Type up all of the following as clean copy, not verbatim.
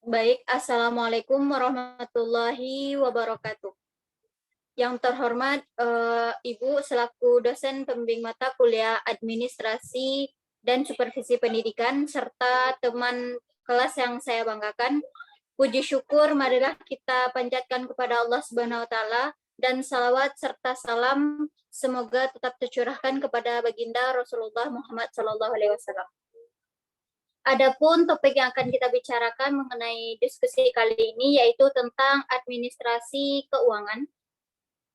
Baik, Assalamualaikum warahmatullahi wabarakatuh. Yang terhormat Ibu selaku dosen pembimbing mata kuliah administrasi dan supervisi pendidikan serta teman kelas yang saya banggakan. Puji syukur marilah kita panjatkan kepada Allah Subhanahu wa taala dan salawat serta salam semoga tetap tercurahkan kepada baginda Rasulullah Muhammad SAW. Adapun topik yang akan kita bicarakan mengenai diskusi kali ini yaitu tentang administrasi keuangan.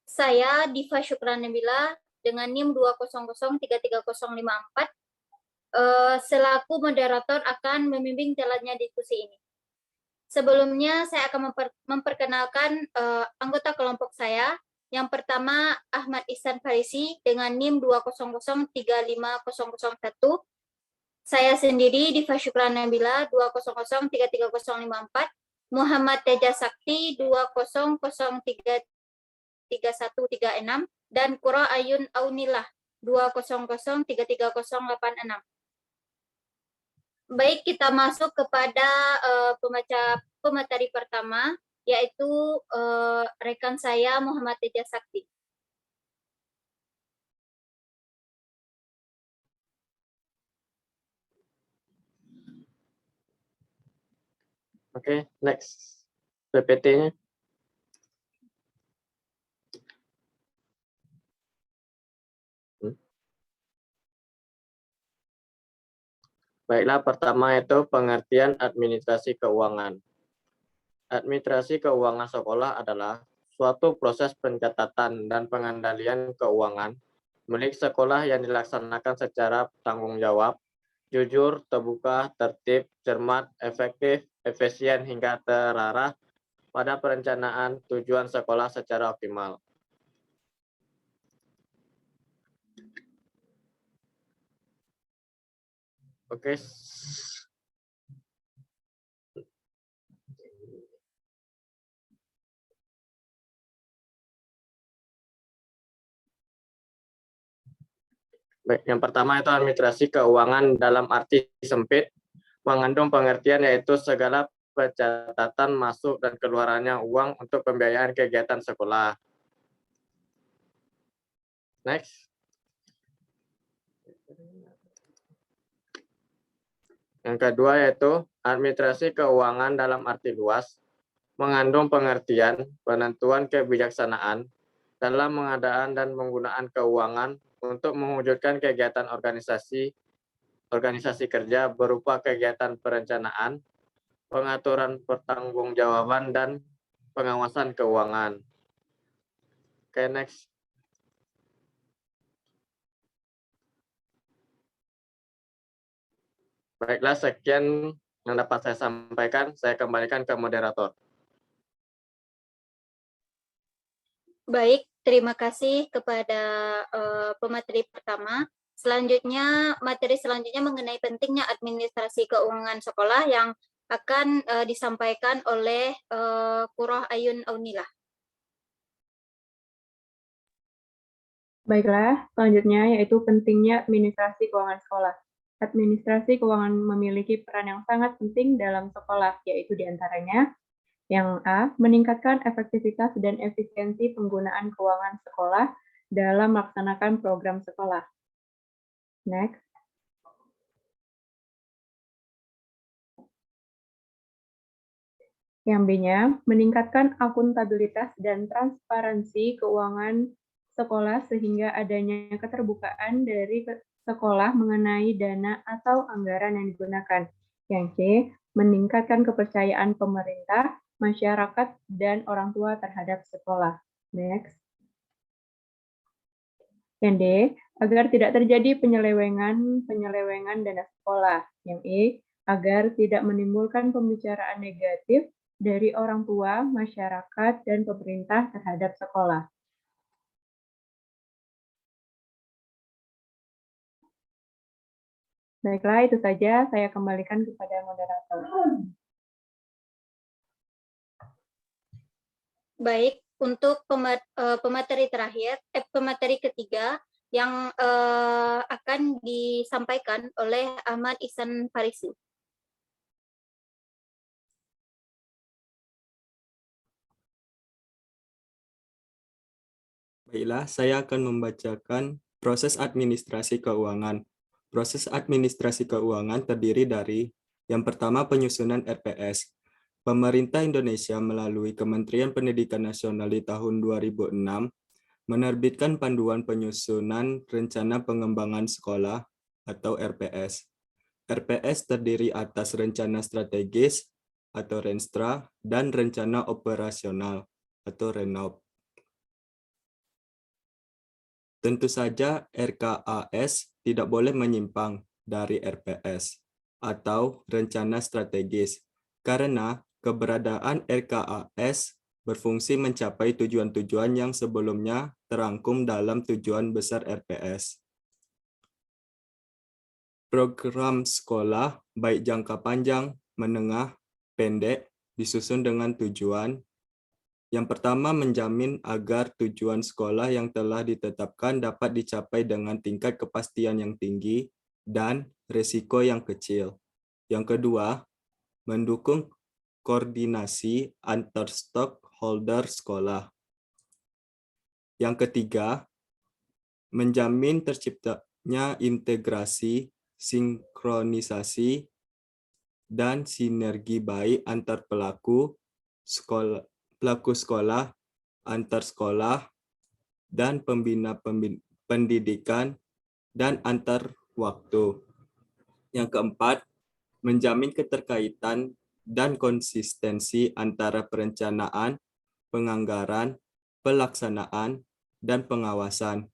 Saya Diva Syukran Nabila dengan NIM 2003354 selaku moderator akan membimbing jalannya diskusi ini. Sebelumnya saya akan memperkenalkan anggota kelompok saya. Yang pertama Ahmad Ihsan Farisi dengan NIM 2003501. Saya sendiri Diva Syukran Nabila 2003354, Muhammad Teja Sakti 2003336 dan Qura Ayun Aunillah 2003386. Baik, kita masuk kepada pemateri pertama, yaitu rekan saya Muhammad Teja Sakti. Oke, next. PPT-nya. Baiklah, pertama itu pengertian administrasi keuangan. Administrasi keuangan sekolah adalah suatu proses pencatatan dan pengendalian keuangan milik sekolah yang dilaksanakan secara tanggung jawab, jujur, terbuka, tertib, cermat, efektif, efisien, hingga terarah pada perencanaan tujuan sekolah secara optimal. Oke. Baik, yang pertama itu administrasi keuangan dalam arti sempit, mengandung pengertian yaitu segala pencatatan masuk dan keluarannya uang untuk pembiayaan kegiatan sekolah. Next. Yang kedua yaitu administrasi keuangan dalam arti luas, mengandung pengertian penentuan kebijaksanaan dalam pengadaan dan penggunaan keuangan untuk mewujudkan kegiatan organisasi kerja berupa kegiatan perencanaan, pengaturan pertanggungjawaban, dan pengawasan keuangan. Oke, next. Baiklah, sekian yang dapat saya sampaikan. Saya kembalikan ke moderator. Baik, terima kasih kepada pemateri pertama. Selanjutnya, materi selanjutnya mengenai pentingnya administrasi keuangan sekolah yang akan disampaikan oleh Qura Ayun Aunillah. Baiklah, selanjutnya yaitu pentingnya administrasi keuangan sekolah. Administrasi keuangan memiliki peran yang sangat penting dalam sekolah, yaitu diantaranya yang A, meningkatkan efektivitas dan efisiensi penggunaan keuangan sekolah dalam melaksanakan program sekolah. Next. Yang B-nya, meningkatkan akuntabilitas dan transparansi keuangan sekolah sehingga adanya keterbukaan dari sekolah mengenai dana atau anggaran yang digunakan. Yang C, meningkatkan kepercayaan pemerintah, masyarakat, dan orang tua terhadap sekolah. Next. Yang D, agar tidak terjadi penyelewengan dana sekolah. Yang E, agar tidak menimbulkan pembicaraan negatif dari orang tua, masyarakat, dan pemerintah terhadap sekolah. Baiklah, itu saja. Saya kembalikan kepada moderator. Baik, untuk pemateri ketiga yang akan disampaikan oleh Ahmad Ihsan Farisi. Baiklah, saya akan membacakan proses administrasi keuangan. Proses administrasi keuangan terdiri dari yang pertama penyusunan RPS. Pemerintah Indonesia melalui Kementerian Pendidikan Nasional di tahun 2006 menerbitkan Panduan Penyusunan Rencana Pengembangan Sekolah atau RPS. RPS terdiri atas rencana strategis atau Renstra dan rencana operasional atau Renop. Tentu saja RKAS tidak boleh menyimpang dari RPS atau rencana strategis karena keberadaan RKAS berfungsi mencapai tujuan-tujuan yang sebelumnya terangkum dalam tujuan besar RPS. Program sekolah baik jangka panjang, menengah, pendek disusun dengan tujuan. Yang pertama, menjamin agar tujuan sekolah yang telah ditetapkan dapat dicapai dengan tingkat kepastian yang tinggi dan risiko yang kecil. Yang kedua, mendukung koordinasi antar stakeholder sekolah. Yang ketiga, menjamin terciptanya integrasi, sinkronisasi, dan sinergi baik antar pelaku sekolah, antar sekolah, dan pembina pendidikan, dan antar waktu. Yang keempat, menjamin keterkaitan dan konsistensi antara perencanaan, penganggaran, pelaksanaan, dan pengawasan.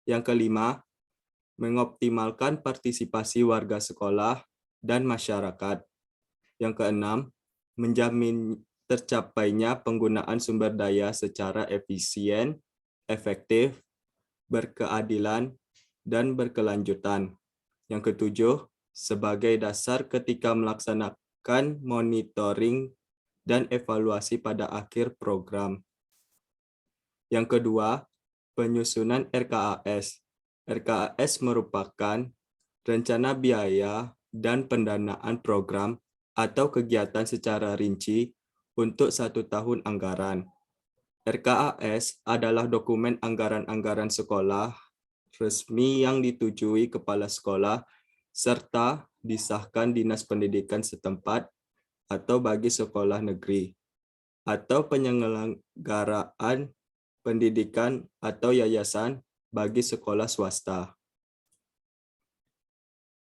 Yang kelima, mengoptimalkan partisipasi warga sekolah dan masyarakat. Yang keenam, menjamin tercapainya penggunaan sumber daya secara efisien, efektif, berkeadilan, dan berkelanjutan. Yang ketujuh, sebagai dasar ketika melaksanakan monitoring dan evaluasi pada akhir program. Yang kedua, penyusunan RKAS. RKAS merupakan rencana biaya dan pendanaan program atau kegiatan secara rinci untuk 1 tahun anggaran. RKAS adalah dokumen anggaran-anggaran sekolah resmi yang ditujui kepala sekolah serta disahkan Dinas Pendidikan setempat atau bagi sekolah negeri atau penyelenggaraan pendidikan atau yayasan bagi sekolah swasta.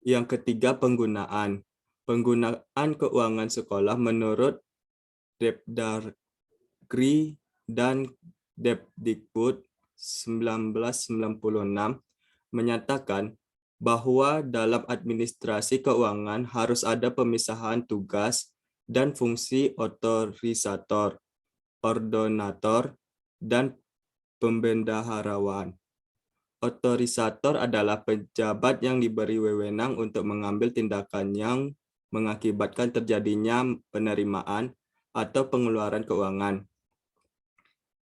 Yang ketiga, penggunaan. Penggunaan keuangan sekolah menurut Depdagri dan Depdikbud 1996 menyatakan bahwa dalam administrasi keuangan harus ada pemisahan tugas dan fungsi otorisator, ordonator, dan pembendaharawan. Otorisator adalah pejabat yang diberi wewenang untuk mengambil tindakan yang mengakibatkan terjadinya penerimaan atau pengeluaran keuangan.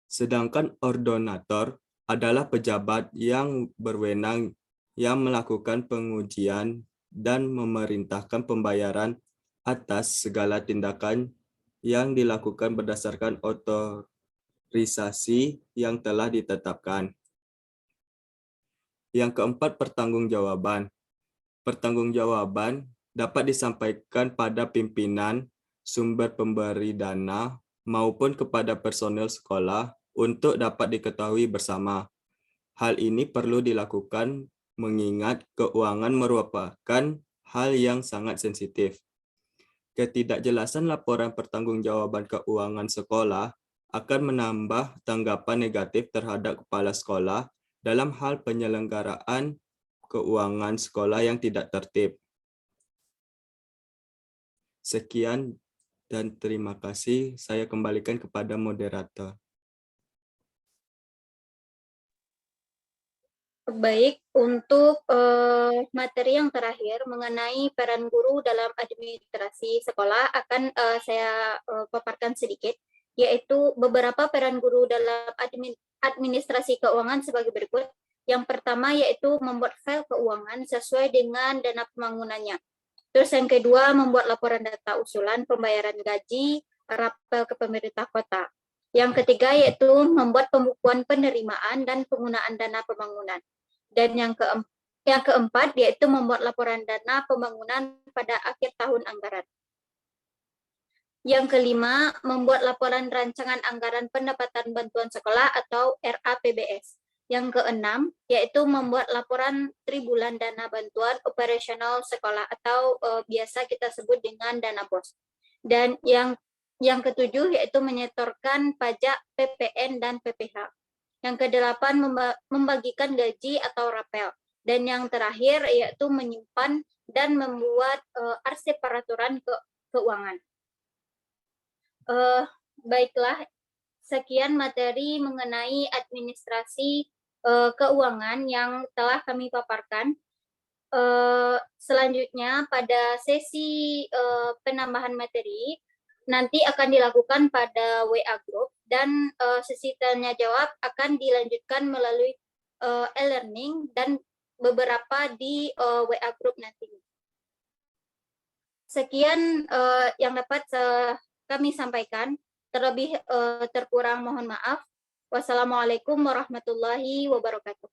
Sedangkan ordonator adalah pejabat yang berwenang yang melakukan pengujian dan memerintahkan pembayaran atas segala tindakan yang dilakukan berdasarkan otorisasi yang telah ditetapkan. Yang keempat, pertanggungjawaban. Pertanggungjawaban dapat disampaikan pada pimpinan, sumber pemberi dana, maupun kepada personel sekolah untuk dapat diketahui bersama. Hal ini perlu dilakukan mengingat keuangan merupakan hal yang sangat sensitif. Ketidakjelasan laporan pertanggungjawaban keuangan sekolah akan menambah tanggapan negatif terhadap kepala sekolah dalam hal penyelenggaraan keuangan sekolah yang tidak tertib. Sekian dan terima kasih. Saya kembalikan kepada moderator. Baik, untuk materi yang terakhir mengenai peran guru dalam administrasi sekolah akan saya paparkan sedikit, yaitu beberapa peran guru dalam administrasi keuangan sebagai berikut. Yang pertama yaitu membuat file keuangan sesuai dengan dana pembangunannya. Terus yang kedua, membuat laporan data usulan pembayaran gaji, rapel ke pemerintah kota. Yang ketiga yaitu membuat pembukuan penerimaan dan penggunaan dana pembangunan. Dan yang keempat yaitu membuat laporan dana pembangunan pada akhir tahun anggaran. Yang kelima, membuat laporan rancangan anggaran pendapatan bantuan sekolah atau RAPBS. Yang keenam, yaitu membuat laporan tribulan dana bantuan operasional sekolah atau biasa kita sebut dengan dana BOS. Dan yang ketujuh, yaitu menyetorkan pajak PPN dan PPH. Yang kedelapan, membagikan gaji atau rapel. Dan yang terakhir, yaitu menyimpan dan membuat arsip peraturan keuangan. Baiklah, sekian materi mengenai administrasi keuangan yang telah kami paparkan. Selanjutnya pada sesi penambahan materi nanti akan dilakukan pada WA Group dan sesi tanya jawab akan dilanjutkan melalui e-learning dan beberapa di WA Group nantinya. Sekian yang dapat kami sampaikan, terlebih terkurang mohon maaf. Wassalamualaikum warahmatullahi wabarakatuh.